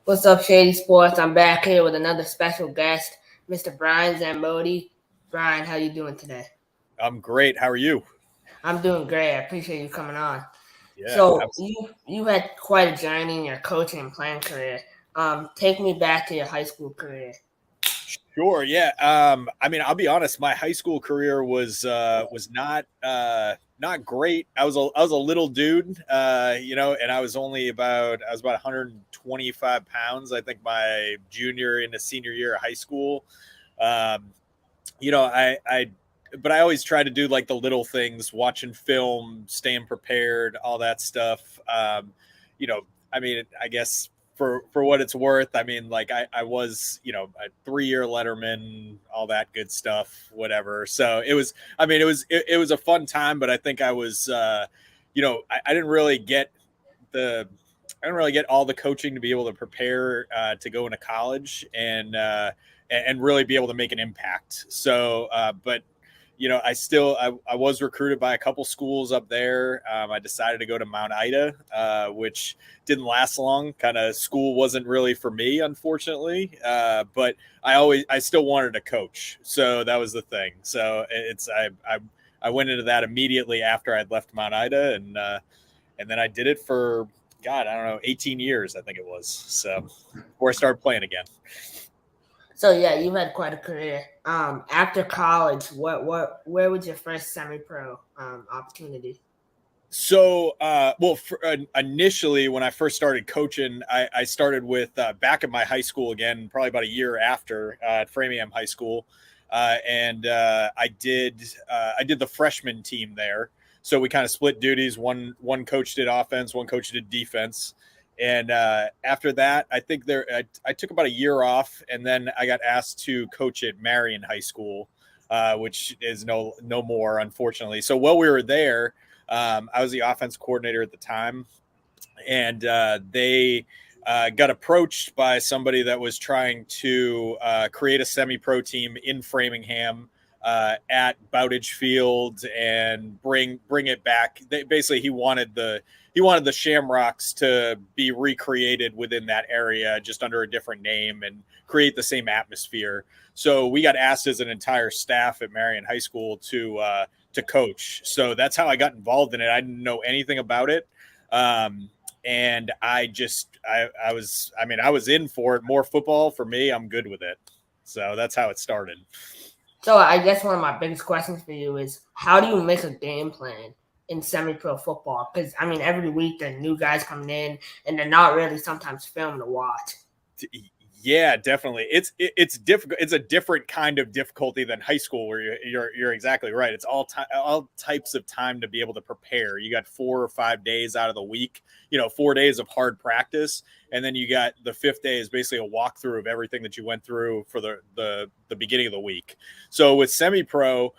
What's up, Shady Sports? I'm back here with another special guest, Mr. Brian Zambodi. Brian, how you doing today? I'm great. How are you? I'm doing great. I appreciate you coming on. Yeah, So you had quite a journey in your coaching and playing career. Take me back to your high school career. sure. Yeah. I mean, I'll be honest. My high school career was not great. I was a little dude, and I was about 125 pounds. I think my junior into senior year of high school. Um, but I always try to do like the little things, watching film, staying prepared, all that stuff. You know, I mean, I guess for what it's worth, I mean, like I was, a 3 year letterman, all that good stuff, whatever. So it was, I mean, it was a fun time, but I think I was, I didn't really get the, I didn't really get all the coaching to be able to prepare to go into college and really be able to make an impact. So, but I was recruited by a couple schools up there. I decided to go to Mount Ida, which didn't last long. Kind of school wasn't really for me, unfortunately. But I still wanted to coach, so that was the thing. So I went into that immediately after I'd left Mount Ida, and then I did it for God, I don't know, 18 years, I think it was. So before I started playing again. So yeah, you've had quite a career. After college, where was your first semi-pro opportunity? Initially, when I first started coaching, I started with back at my high school again, probably about a year after at Framingham High School, and I did the freshman team there. So we kind of split duties. One coach did offense, one coach did defense, and after that, I think I took about a year off, and then I got asked to coach at Marion High School, which is no more, unfortunately. So while we were there. I was the offense coordinator at the time, and they got approached by somebody that was trying to create a semi-pro team in Framingham at Bowditch Field and bring it back. Basically, he wanted the Shamrocks to be recreated within that area, just under a different name and create the same atmosphere. So we got asked as an entire staff at Marion High School to coach. So that's how I got involved in it. I didn't know anything about it. And I was in for it. More football for me. I'm good with it. So that's how it started. So I guess one of my biggest questions for you is how do you make a game plan in semi-pro football? Because I mean, every week there are new guys coming in, and they're not really sometimes film to watch. Yeah, definitely. It's difficult. It's a different kind of difficulty than high school, where you're exactly right. It's all types of time to be able to prepare. You got 4 or 5 days out of the week. 4 days of hard practice, and then you got the fifth day is basically a walkthrough of everything that you went through for the beginning of the week. So with semi pro.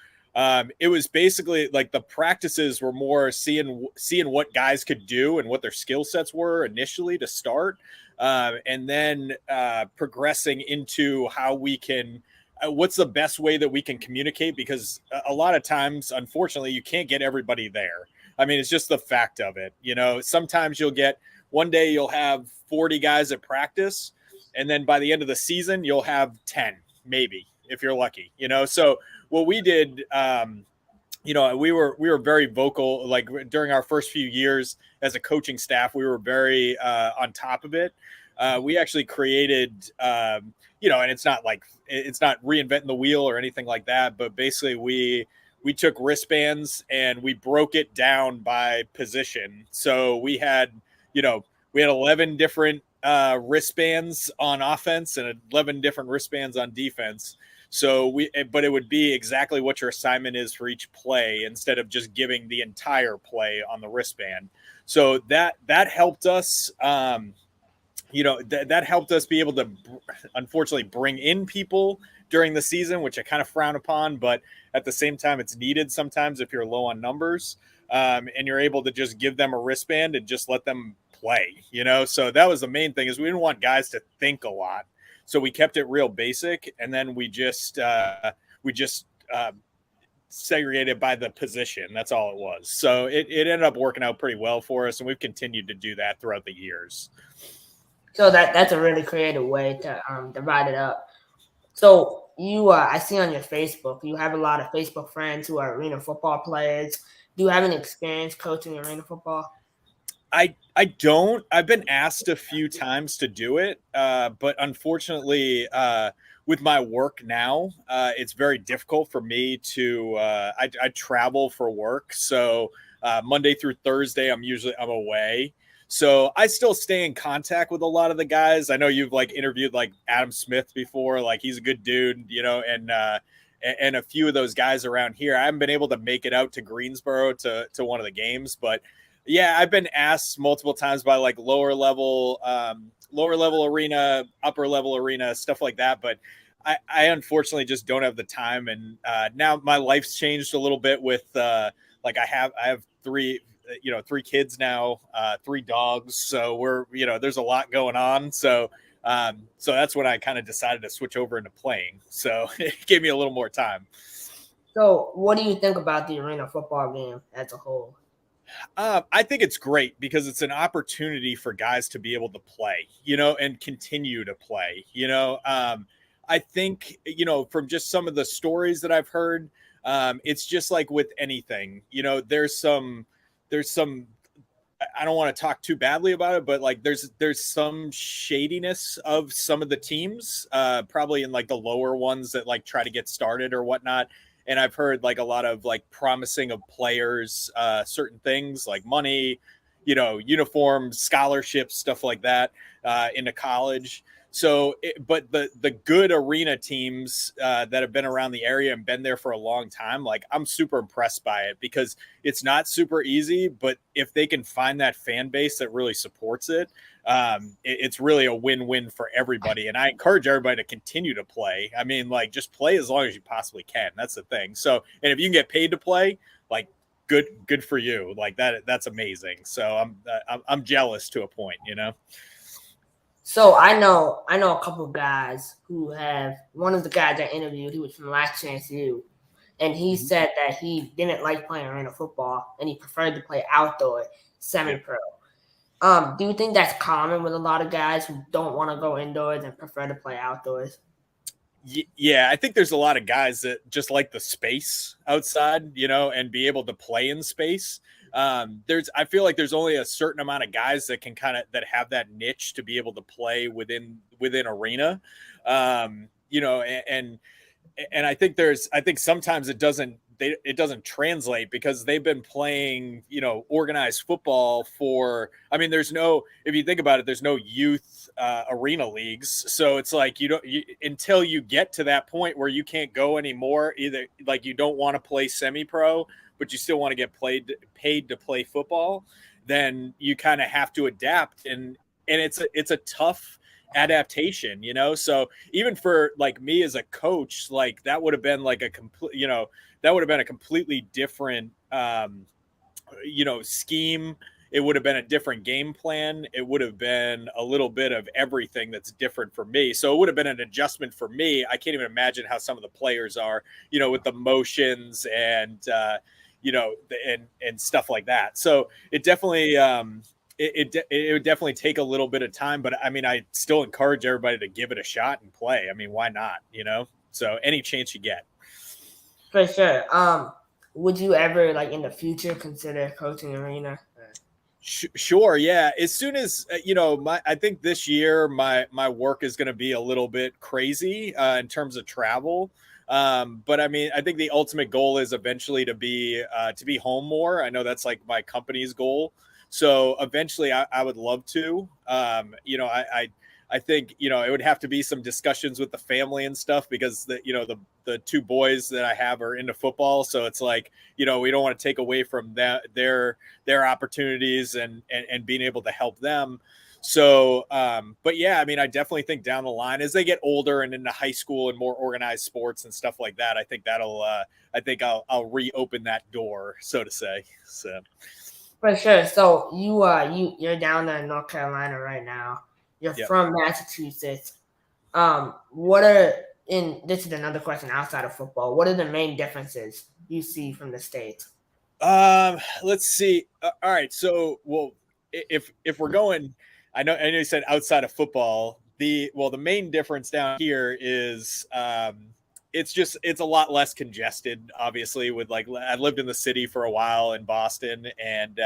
It was basically like the practices were more seeing what guys could do and what their skill sets were initially to start, and then progressing into how we can what's the best way that we can communicate, because a lot of times, unfortunately, you can't get everybody there. I mean, it's just the fact of it. Sometimes one day you'll have 40 guys at practice, and then by the end of the season you'll have 10, maybe, if you're lucky. So what we did, we were very vocal. Like during our first few years as a coaching staff, we were very on top of it. We actually created, and it's not reinventing the wheel or anything like that, but basically we took wristbands and we broke it down by position. So we had 11 different wristbands on offense and 11 different wristbands on defense. But it would be exactly what your assignment is for each play instead of just giving the entire play on the wristband. So that helped us, that helped us be able to, unfortunately, bring in people during the season, which I kind of frown upon, but at the same time, it's needed sometimes if you're low on numbers, and you're able to just give them a wristband and just let them play. So that was the main thing, is we didn't want guys to think a lot. So we kept it real basic, and then we just segregated by the position. That's all it was. So it ended up working out pretty well for us, and we've continued to do that throughout the years. So that's a really creative way to divide it up. So you, I see on your Facebook, you have a lot of Facebook friends who are arena football players. Do you have any experience coaching arena football? I don't. I've been asked a few times to do it, but unfortunately, with my work now, it's very difficult for me to. I travel for work, so Monday through Thursday, I'm away. So I still stay in contact with a lot of the guys. I know you've like interviewed like Adam Smith before. Like he's a good dude, and a few of those guys around here. I haven't been able to make it out to Greensboro to one of the games, but yeah, I've been asked multiple times by like lower level arena, upper level arena, stuff like that. But I unfortunately just don't have the time. And now my life's changed a little bit with like I have three kids now, three dogs. So there's a lot going on. So that's when I kind of decided to switch over into playing. So it gave me a little more time. So what do you think about the arena football game as a whole? I think it's great because it's an opportunity for guys to be able to play, and continue to play. I think, from just some of the stories that I've heard, it's just like with anything, there's some, I don't want to talk too badly about it, but like there's some shadiness of some of the teams, probably in like the lower ones that like try to get started or whatnot. And I've heard like a lot of like promising of players, certain things like money, uniforms, scholarships, stuff like that, into college. But the good arena teams that have been around the area and been there for a long time, like I'm super impressed by it because it's not super easy. But if they can find that fan base that really supports it, it's really a win-win for everybody. And I encourage everybody to continue to play. I mean, like just play as long as you possibly can. That's the thing. So, and if you can get paid to play, like good for you. Like that's amazing. So I'm jealous to a point. So I know a couple of guys who have one of the guys I interviewed, he was from Last Chance U, and he Mhm. said that he didn't like playing arena football and he preferred to play outdoor Yeah. semi pro. Do you think that's common with a lot of guys who don't want to go indoors and prefer to play outdoors? Yeah, I think there's a lot of guys that just like the space outside, and be able to play in space. I feel like there's only a certain amount of guys that can that have that niche to be able to play within arena. And I think sometimes it doesn't translate because they've been playing organized football for, I mean, if you think about it, there's no youth arena leagues, so it's like until you get to that point where you can't go anymore, either like you don't want to play semi-pro but you still want to get paid to play football, then you kind of have to adapt. And it's a tough adaptation. So even for like me as a coach, like that would have been like that would have been a completely different scheme. It would have been a different game plan. It would have been a little bit of everything that's different for me. So it would have been an adjustment for me. I can't even imagine how some of the players are, with the motions and and stuff like that. So it definitely it would definitely take a little bit of time, but I mean, I still encourage everybody to give it a shot and play. I mean, why not? So any chance you get. For sure. Would you ever like in the future consider coaching arena? Sure, yeah. As soon as I think this year my work is going to be a little bit crazy in terms of travel. But I mean, I think the ultimate goal is eventually to be home more. I know that's like my company's goal. So eventually, I would love to. I think it would have to be some discussions with the family and stuff because the two boys that I have are into football, so it's like we don't want to take away from their opportunities and being able to help them. So, but yeah, I mean, I definitely think down the line as they get older and into high school and more organized sports and stuff like that, I think I'll reopen that door, so to say. So. For sure. So you're down there in North Carolina right now. You're Yeah. from Massachusetts. What are in this is another question outside of football. What are the main differences you see from the states? Let's see. All right. So, well, if we're going, I know you said outside of football. The main difference down here is it's a lot less congested. Obviously, with like I lived in the city for a while in Boston, and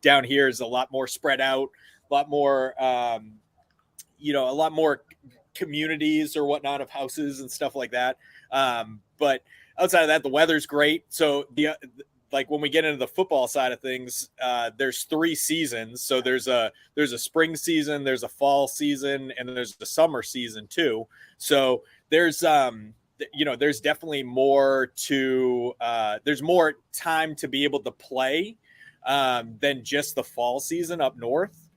down here is a lot more spread out, a lot more a lot more communities or whatnot of houses and stuff like that. But outside of that, the weather's great. So like when we get into the football side of things, there's 3 seasons. So there's a spring season, there's a fall season, and then there's the summer season too. So there's there's definitely more to there's more time to be able to play than just the fall season up north.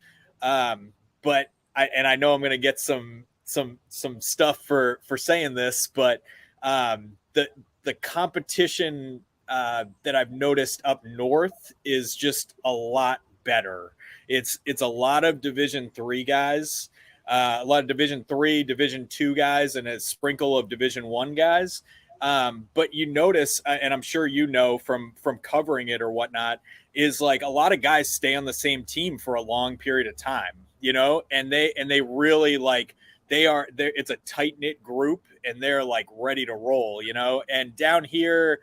But I know I'm going to get some stuff for saying this, but the competition that I've noticed up north is just a lot better. It's a lot of Division III guys, a lot of Division III, Division II guys, and a sprinkle of Division I guys. But you notice, and I'm sure you know from covering it or whatnot, is like a lot of guys stay on the same team for a long period of time, and they really like it's a tight knit group and they're like ready to roll, and down here,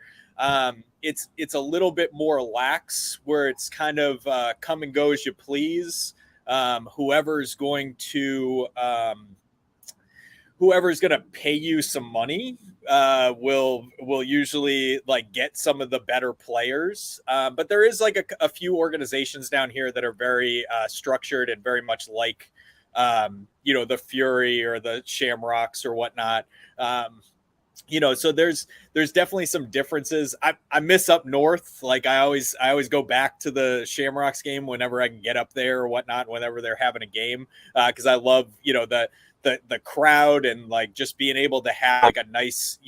it's a little bit more lax where it's kind of come and go as you please. Whoever's going to pay you some money will usually like get some of the better players. But there is like a few organizations down here that are very structured and very much like the Fury or the Shamrocks or whatnot. So there's definitely some differences. I miss up north. Like I always go back to the Shamrocks game whenever I can get up there or whatnot, whenever they're having a game, because I love the crowd and like just being able to have like a nice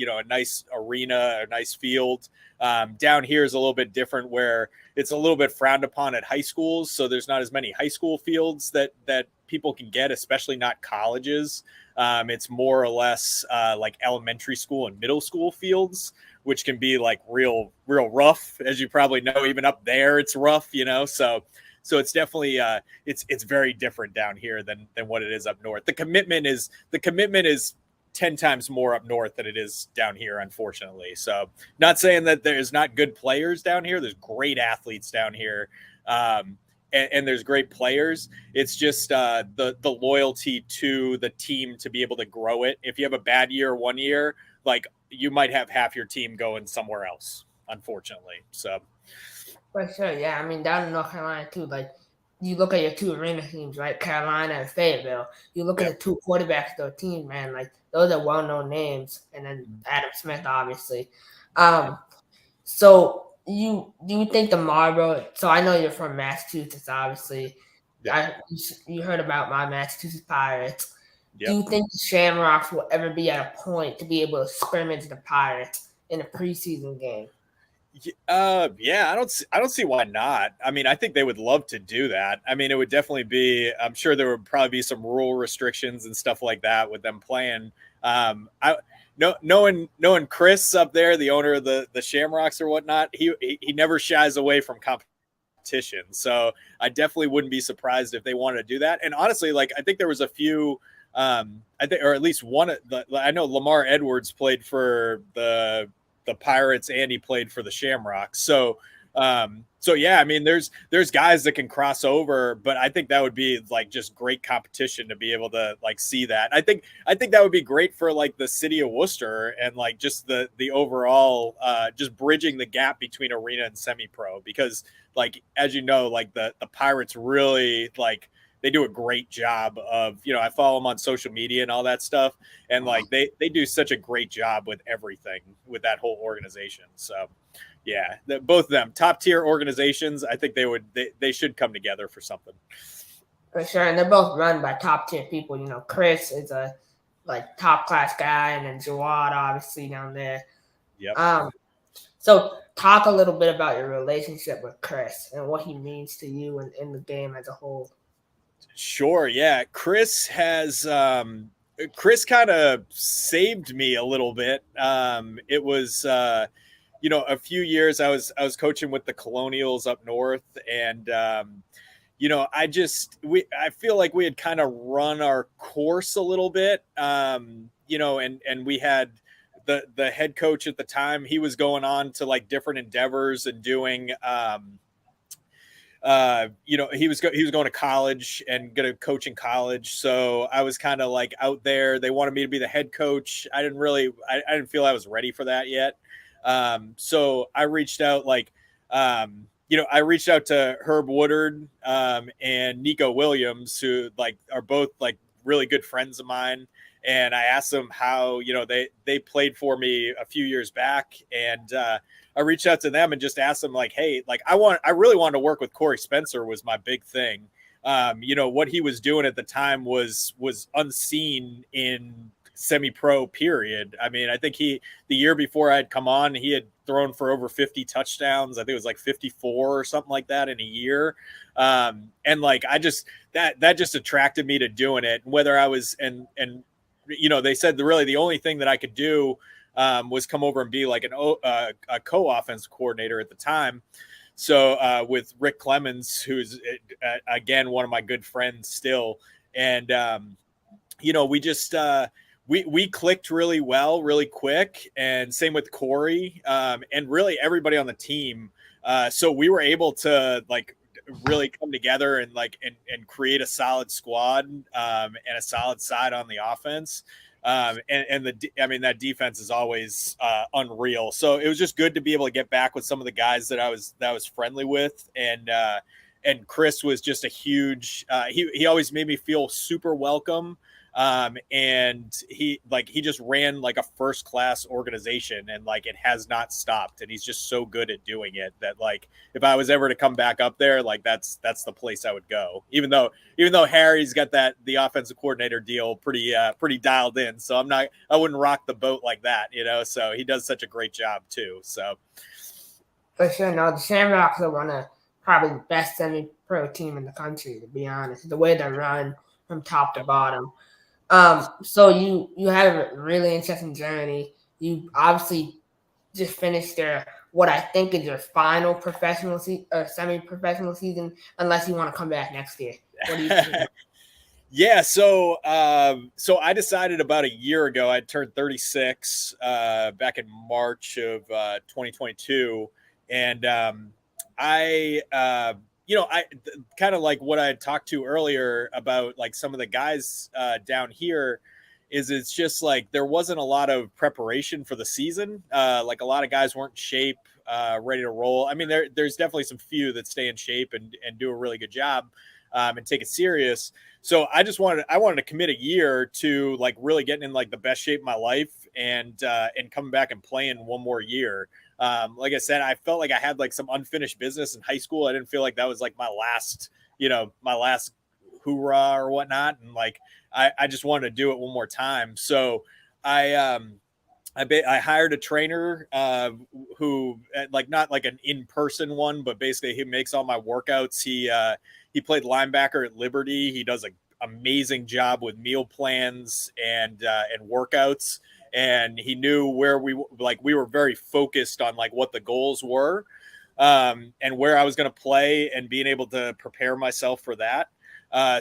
arena, a nice field. Down here is a little bit different, where it's a little bit frowned upon at high schools, so there's not as many high school fields that people can get, especially not colleges. It's more or less like elementary school and middle school fields, which can be like real rough, as you probably know. Even up there, it's rough, So it's definitely it's very different down here than what it is up north. The commitment is 10 times more up north than it is down here, unfortunately. So not saying that there's not good players down here. There's great athletes down here. And there's great players. It's just the loyalty to the team to be able to grow it. If you have a bad year 1 year, like you might have half your team going somewhere else, unfortunately. So For sure, yeah. I mean, down in North Carolina too. Like, you look at your 2 arena teams, right? Carolina and Fayetteville. You look at yeah. the 2 quarterbacks of their teams, man. Like, those are well-known names, and then Adam Smith, obviously. So do you think the Marlboro? So I know you're from Massachusetts, obviously. Yep. You heard about my Massachusetts Pirates. Do Yep. you think the Shamrocks will ever be at a point to be able to scrimmage the Pirates in a preseason game? Yeah, I don't see why not. I mean, I think they would love to do that. I mean, it would definitely be, I'm sure there would probably be some rule restrictions and stuff like that with them playing. Knowing Chris up there, the owner of the Shamrocks or whatnot, he never shies away from competition. So I definitely wouldn't be surprised if they wanted to do that. And honestly, like I think there was a few, I think, or at least one of the, I know Lamar Edwards played for the Pirates and he played for the Shamrocks. So yeah, I mean, there's guys that can cross over, but I think that would be like just great competition to be able to like see that. I think that would be great for like the city of Worcester and like just the overall just bridging the gap between arena and semi-pro, because like as you know, like the Pirates really like they do a great job of, I follow them on social media and all that stuff. And like, they do such a great job with everything with that whole organization. So yeah, both of them top tier organizations. I think they should come together for something. For sure. And they're both run by top tier people. Chris is a like top class guy, and then Jawad obviously down there. Yep. So talk a little bit about your relationship with Chris and what he means to you and in the game as a whole. Sure. Yeah. Chris kind of saved me a little bit. It was, a few years I was coaching with the Colonials up north, and I feel like we had kind of run our course a little bit, and we had the head coach at the time. He was going on to like different endeavors and doing, he was going to college and going to coach in college. So I was kind of like out there. They wanted me to be the head coach. I didn't feel I was ready for that yet. So I reached out I reached out to Herb Woodard and Nico Williams, who like are both like really good friends of mine. And I asked them how, they played for me a few years back. And I reached out to them and just asked them like, hey, like I really wanted to work with Corey Spencer was my big thing. What he was doing at the time was unseen in semi-pro period. I mean, I think the year before I had come on, he had thrown for over 50 touchdowns. I think it was like 54 or something like that in a year. And like, that just attracted me to doing it. Whether I was, and they said really the only thing that I could do was come over and be like a co-offense coordinator at the time. So with Rick Clemens, who's again one of my good friends still, and we just we clicked really well, really quick, and same with Corey, and really everybody on the team. So we were able to like really come together and like and create a solid squad and a solid side on the offense. That defense is always unreal. So it was just good to be able to get back with some of the guys that I was friendly with, and Chris was just a huge. He always made me feel super welcome. And he just ran like a first class organization, and like it has not stopped, and he's just so good at doing it that like if I was ever to come back up there, like that's the place I would go, even though Harry's got the offensive coordinator deal pretty dialed in, so I wouldn't rock the boat like that, so he does such a great job too. So for sure, no, the Shamrocks are one of probably the best semi-pro team in the country, to be honest. The way they run from top to bottom. So you had a really interesting journey. You obviously just finished what I think is your final professional semi-professional season, unless you want to come back next year. What do you think? Yeah, so I decided about a year ago. I turned 36 back in March of 2022, and I I kind of like what I had talked to earlier about like some of the guys down here is it's just like there wasn't a lot of preparation for the season. Like a lot of guys weren't in shape, ready to roll. I mean, there's definitely some few that stay in shape and do a really good job and take it serious. So I wanted to commit a year to like really getting in like the best shape of my life and coming back and playing one more year. Like I said, I felt like I had like some unfinished business in high school. I didn't feel like that was like my last hoorah or whatnot. And like, I just wanted to do it one more time. So I hired a trainer who like not like an in-person one, but basically he makes all my workouts. He played linebacker at Liberty. He does an amazing job with meal plans and workouts. And he knew where we were very focused on like what the goals were and where I was going to play and being able to prepare myself for that.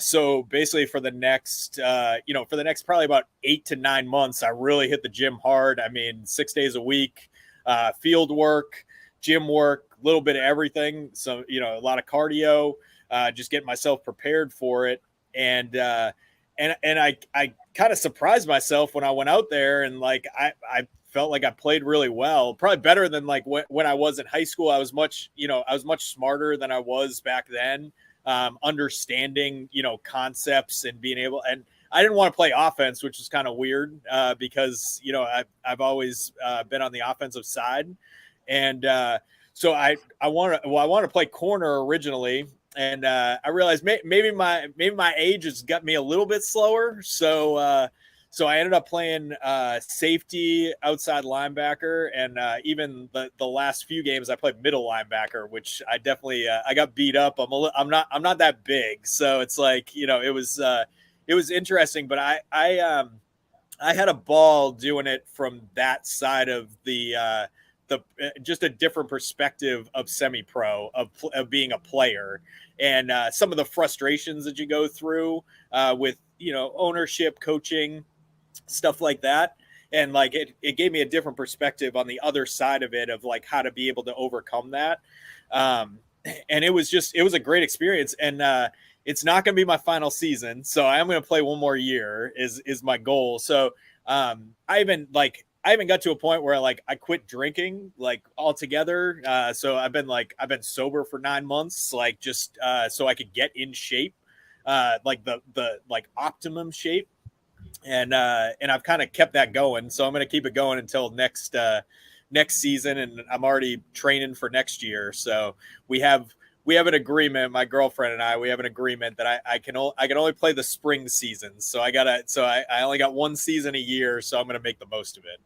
So basically for the next probably about 8 to 9 months, I really hit the gym hard. I mean, 6 days a week, field work, gym work, a little bit of everything. So, a lot of cardio, just getting myself prepared for it. And I kind of surprised myself when I went out there and like, I felt like I played really well, probably better than like when I was in high school. I was much smarter than I was back then. Understanding, concepts and being able, and I didn't want to play offense, which is kind of weird because, I've always been on the offensive side. And so I wanted to play corner originally. And I realized maybe my age has got me a little bit slower. So I ended up playing safety, outside linebacker, and even the last few games I played middle linebacker, which I definitely I got beat up. I'm not that big, so it's like it was interesting, but I had a ball doing it from that side of the just a different perspective of semi-pro, of being a player, and some of the frustrations that you go through with ownership, coaching, stuff like that. And like it gave me a different perspective on the other side of it, of like how to be able to overcome that. And it was a great experience. And it's not going to be my final season, so I am going to play one more year is my goal. So I haven't got to a point where like I quit drinking like altogether. So I've been sober for 9 months, like just so I could get in shape, like the like optimum shape. And I've kind of kept that going. So I'm going to keep it going until next season, and I'm already training for next year. So we have an agreement. My girlfriend and we have an agreement that I can only play the spring seasons. So I only got one season a year. So I'm going to make the most of it.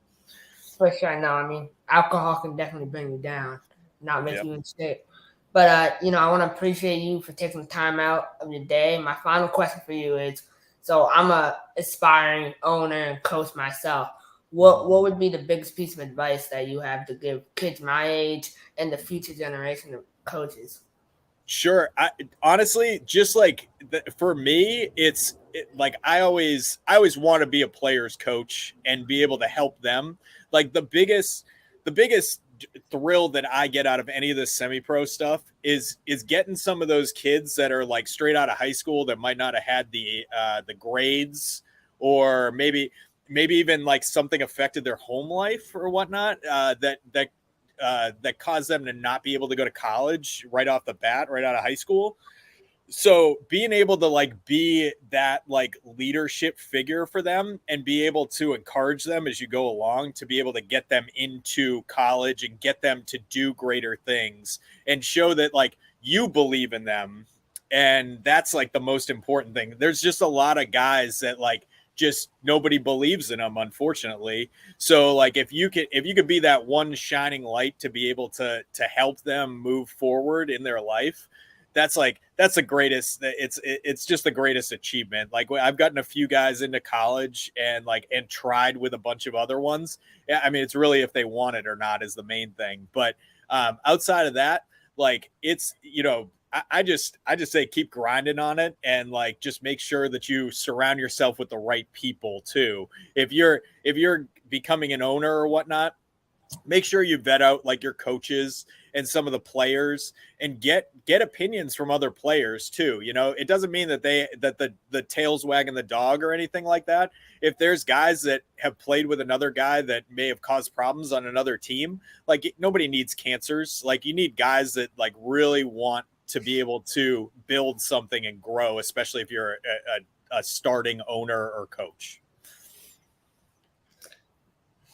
For sure. No, I mean, alcohol can definitely bring you down, not make you in shape. But I want to appreciate you for taking the time out of your day. My final question for you is, so I'm a aspiring owner and coach myself. What would be the biggest piece of advice that you have to give kids my age and the future generation of coaches? Sure. Honestly, just like for me, it's like I always want to be a player's coach and be able to help them. Like the biggest thrill that I get out of any of this semi-pro stuff is getting some of those kids that are like straight out of high school that might not have had the grades, or maybe even like something affected their home life or whatnot, that caused them to not be able to go to college right off the bat, right out of high school. So being able to like be that like leadership figure for them and be able to encourage them as you go along, to be able to get them into college and get them to do greater things and show that like you believe in them. And that's like the most important thing. There's just a lot of guys that like just nobody believes in them, unfortunately. So like if you could be that one shining light to be able to help them move forward in their life, that's the greatest. It's just the greatest achievement. Like I've gotten a few guys into college and tried with a bunch of other ones. I mean, it's really if they want it or not is the main thing. But outside of that, like it's, I just say keep grinding on it, and like just make sure that you surround yourself with the right people too. If you're becoming an owner or whatnot, make sure you vet out like your coaches and some of the players, and get opinions from other players too. It doesn't mean that the tail's wagging the dog or anything like that. If there's guys that have played with another guy that may have caused problems on another team, like nobody needs cancers. Like you need guys that like really want to be able to build something and grow, especially if you're a starting owner or coach.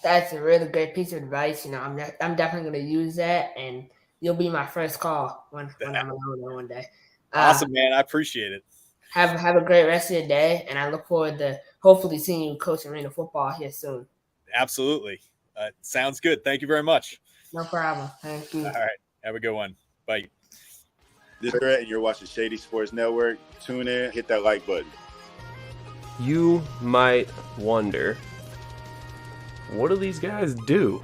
That's a really great piece of advice. I'm definitely going to use that, and you'll be my first call when I'm an owner one day. Awesome, man. I appreciate it. Have a great rest of your day, and I look forward to hopefully seeing you coach arena football here soon. Absolutely. Sounds good. Thank you very much. No problem. Thank you. All right. Have a good one. Bye. This is Brett, and you're watching Shady Sports Network. Tune in, hit that like button. You might wonder, what do these guys do?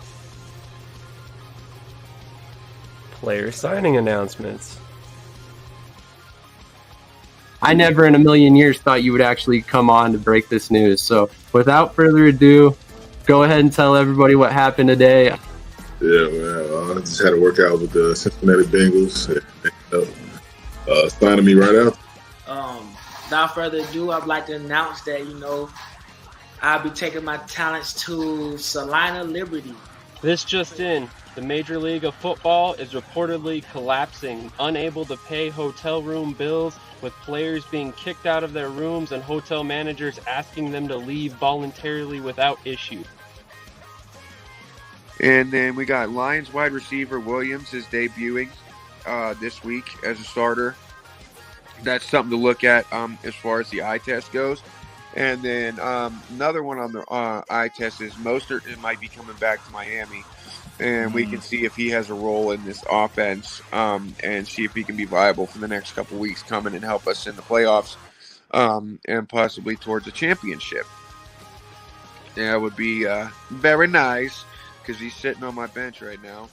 Player signing announcements. I never in a million years thought you would actually come on to break this news. So without further ado, go ahead and tell everybody what happened today. Yeah, man. I just had a workout with the Cincinnati Bengals. Signing me right out. Without further ado, I'd like to announce that, I'll be taking my talents to Salina Liberty. This just in, the Major League of Football is reportedly collapsing, unable to pay hotel room bills, with players being kicked out of their rooms and hotel managers asking them to leave voluntarily without issue. And then we got Lions wide receiver Williams is debuting this week as a starter. That's something to look at as far as the eye test goes. And then another one on the eye test is Mostert might be coming back to Miami. And we can see if he has a role in this offense and see if he can be viable for the next couple weeks coming and help us in the playoffs and possibly towards a championship. That would be very nice. because he's sitting on my bench right now.